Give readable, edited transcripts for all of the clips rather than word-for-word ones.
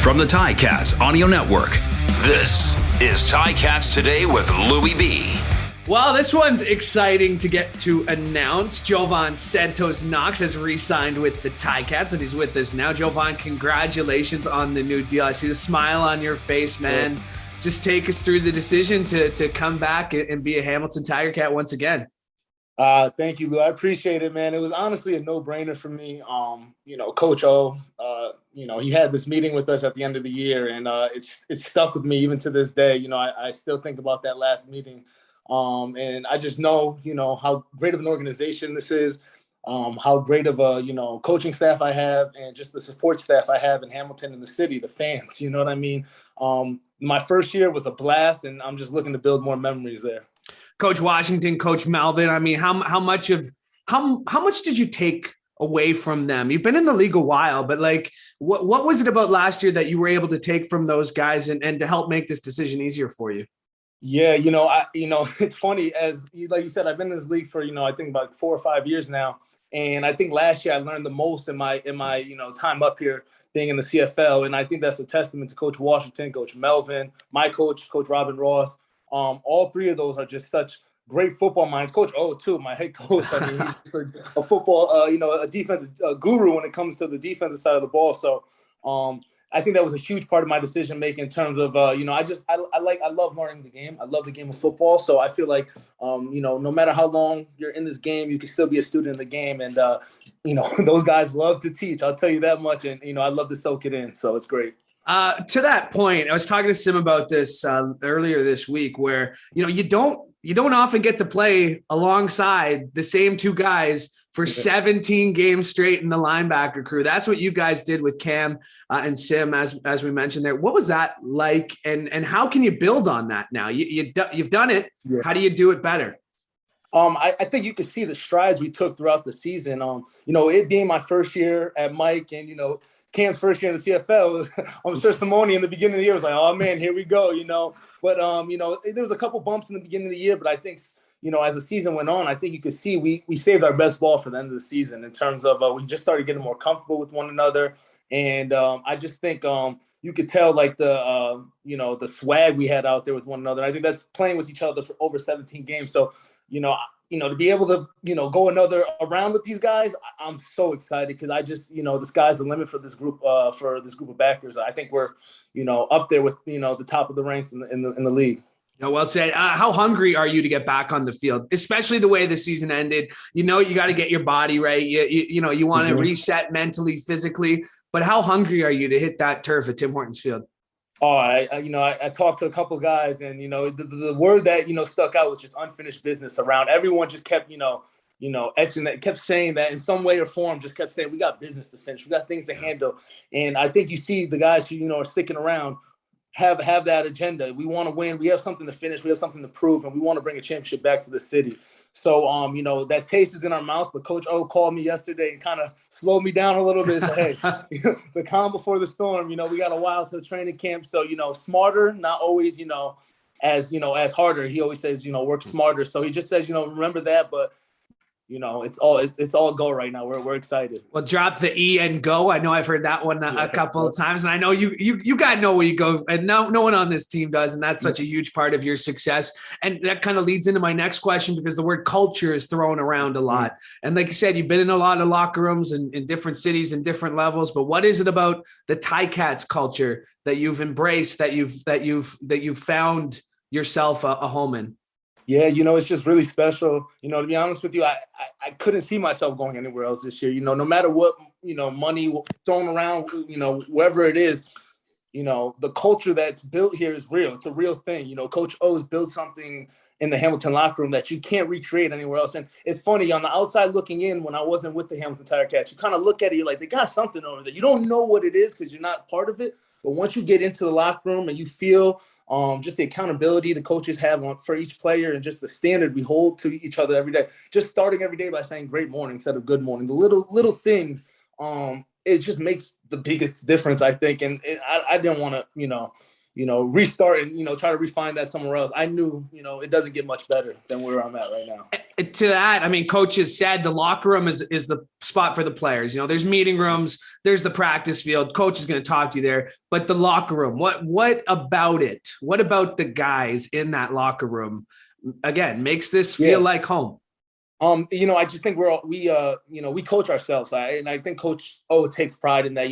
From the Ticats Audio Network, this is Ticats Today with Louie B. Well, this one's exciting to get to announce. Jovan Santos-Knox has re-signed with the Ticats, and he's with us now. Jovan, congratulations on the new deal. I see the smile on your face, man. Just take us through the decision to come back and be a Hamilton Tiger Cat once again. Thank you, Lou. I appreciate it, man. It was honestly a no-brainer for me. Coach O, he had this meeting with us at the end of the year, and it's stuck with me even to this day. I still think about that last meeting. And I just know, how great of an organization this is, how great of a, coaching staff I have, and just the support staff I have in Hamilton and the city, the fans, you know what I mean? My first year was a blast, and I'm just looking to build more memories there. Coach Washington, Coach Melvin, I mean, how much did you take away from them? You've been in the league a while, but what was it about last year that you were able to take from those guys and to help make this decision easier for you? Yeah, it's funny, like you said, I've been in this league for, I think about 4 or 5 years now. And I think last year I learned the most in my time up here being in the CFL. And I think that's a testament to Coach Washington, Coach Melvin, my coach, Coach Robin Ross. All three of those are just such great football minds. Coach O, too, my head coach. I mean, he's a football, a defensive guru when it comes to the defensive side of the ball. So I think that was a huge part of my decision making in terms of, I love learning the game. I love the game of football. So I feel like, no matter how long you're in this game, you can still be a student in the game. And, those guys love to teach. I'll tell you that much. And, I love to soak it in. So it's great. To that point, I was talking to Sim about this earlier this week where, you don't often get to play alongside the same two guys for 17 games straight in the linebacker crew. That's what you guys did with Cam and Sim, as we mentioned there. What was that like, and how can you build on that now? You've done it. Yeah. How do you do it better? I think you can see the strides we took throughout the season. It being my first year at Mike and, Cam's first year in the CFL, I'm sure Simoni in the beginning of the year was like, oh, man, here we go, But, there was a couple bumps in the beginning of the year, but I think, as the season went on, I think you could see we saved our best ball for the end of the season in terms of we just started getting more comfortable with one another. And I just think you could tell the swag we had out there with one another. I think that's playing with each other for over 17 games. So, to be able to, go another round with these guys, I'm so excited because I just, the sky's the limit for this group of backers. I think we're, up there with, the top of the ranks in the league. Well said. How hungry are you to get back on the field, especially the way the season ended? You got to get your body right. You want to reset mentally, physically. But how hungry are you to hit that turf at Tim Hortons Field? Oh, I talked to a couple of guys, and the word that stuck out was just unfinished business around. Everyone just kept etching that, kept saying that in some way or form. Just kept saying we got business to finish, we got things to handle, and I think you see the guys who are sticking around have that agenda. We want to win. We have something to finish. We have something to prove, and we want to bring a championship back to the city. So, that taste is in our mouth. But Coach O called me yesterday and kind of slowed me down a little bit. Said, hey, the calm before the storm. We got a while till training camp. So, smarter, not always, as harder. He always says, work smarter. So he just says, remember that, but. It's all go right now. We're excited. Well, drop the E and go. I know I've heard that one a couple of times, and I know you got to know where you go, and no one on this team does, and that's such a huge part of your success. And that kind of leads into my next question because the word culture is thrown around a lot. And like you said, you've been in a lot of locker rooms in different cities and different levels. But what is it about the Ticats culture that you've embraced, that you've found yourself a home in? Yeah, it's just really special. To be honest with you, I couldn't see myself going anywhere else this year. No matter what, money thrown around, wherever it is, the culture that's built here is real. It's a real thing. Coach O's built something in the Hamilton locker room that you can't recreate anywhere else. And it's funny, on the outside looking in, when I wasn't with the Hamilton Tiger Cats, you kind of look at it, you're like, they got something over there. You don't know what it is because you're not part of it. But once you get into the locker room and you feel just the accountability the coaches have for each player and just the standard we hold to each other every day, just starting every day by saying great morning instead of good morning, the little things, it just makes the biggest difference, I think. And I didn't want to, restart and, try to refine that somewhere else. I knew, it doesn't get much better than where I'm at right now. To that, I mean, coach has said the locker room is the spot for the players. There's meeting rooms, there's the practice field. Coach is going to talk to you there, but the locker room, what about it? What about the guys in that locker room, again, makes this feel like home? I just think we coach ourselves. And I think Coach O takes pride in that,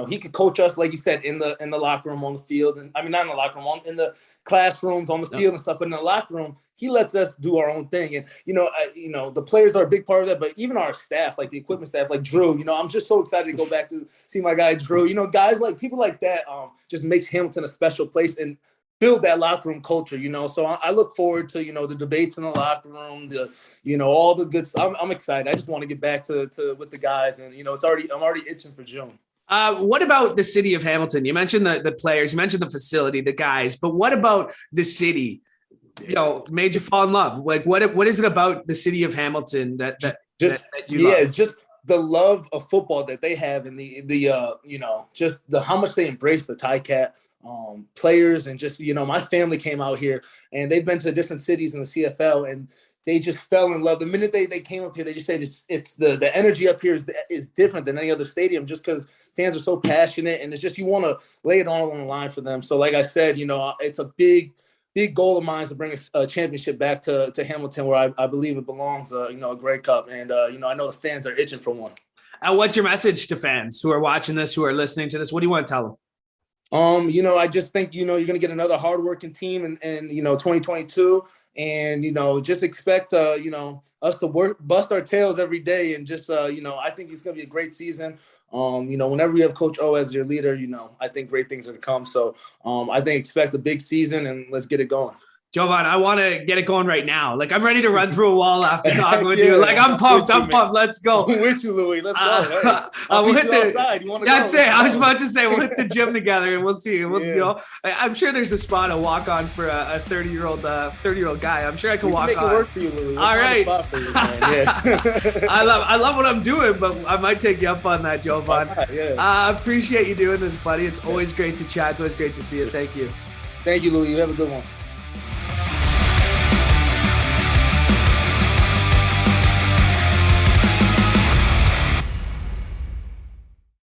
he could coach us, like you said, in the locker room, on the field. And I mean, not in the locker room, in the classrooms, on the field and stuff, but in the locker room, he lets us do our own thing. And, the players are a big part of that, but even our staff, like the equipment staff, like Drew, I'm just so excited to go back to see my guy, Drew, guys like people like that, just makes Hamilton a special place and build that locker room culture, so I look forward to, the debates in the locker room, all the good stuff. I'm excited. I just want to get back to with the guys, and, I'm already itching for June. What about the city of Hamilton? You mentioned the players, you mentioned the facility, the guys, but what about the city, made you fall in love? Like, what is it about the city of Hamilton that you love? Just the love of football that they have, and just how much they embrace the Cat players, and just, my family came out here and they've been to different cities in the CFL and they just fell in love. The minute they came up here, they just said it's the energy up here is different than any other stadium, just because fans are so passionate, and it's just, you want to lay it all on the line for them. So like I said, it's a big goal of mine to bring a championship back to Hamilton, where I believe it belongs, a Grey Cup. And, I know the fans are itching for one. What's your message to fans who are watching this, who are listening to this? What do you want to tell them? I just think, you're going to get another hardworking team in 2022, and, just expect, us to bust our tails every day. And just, I think it's going to be a great season. Whenever you have Coach O as your leader, I think great things are going to come. So, I think expect a big season, and let's get it going. Jovan, I want to get it going right now. Like, I'm ready to run through a wall after talking with you. Like, I'm pumped. Let's go. I'm with you, Louie. Let's go. Hey, I'll meet you outside. You want to go? That's it. I was about to say, we'll hit the gym together and we'll see. I'm sure there's a spot, a walk on for a 30-year-old guy. I'm sure I can walk on. Make it work for you, Louie. All right. You, yeah. I love what I'm doing, but I might take you up on that, Jovan. I appreciate you doing this, buddy. It's always great to chat. It's always great to see you. Thank you. Thank you, Louie. You have a good one.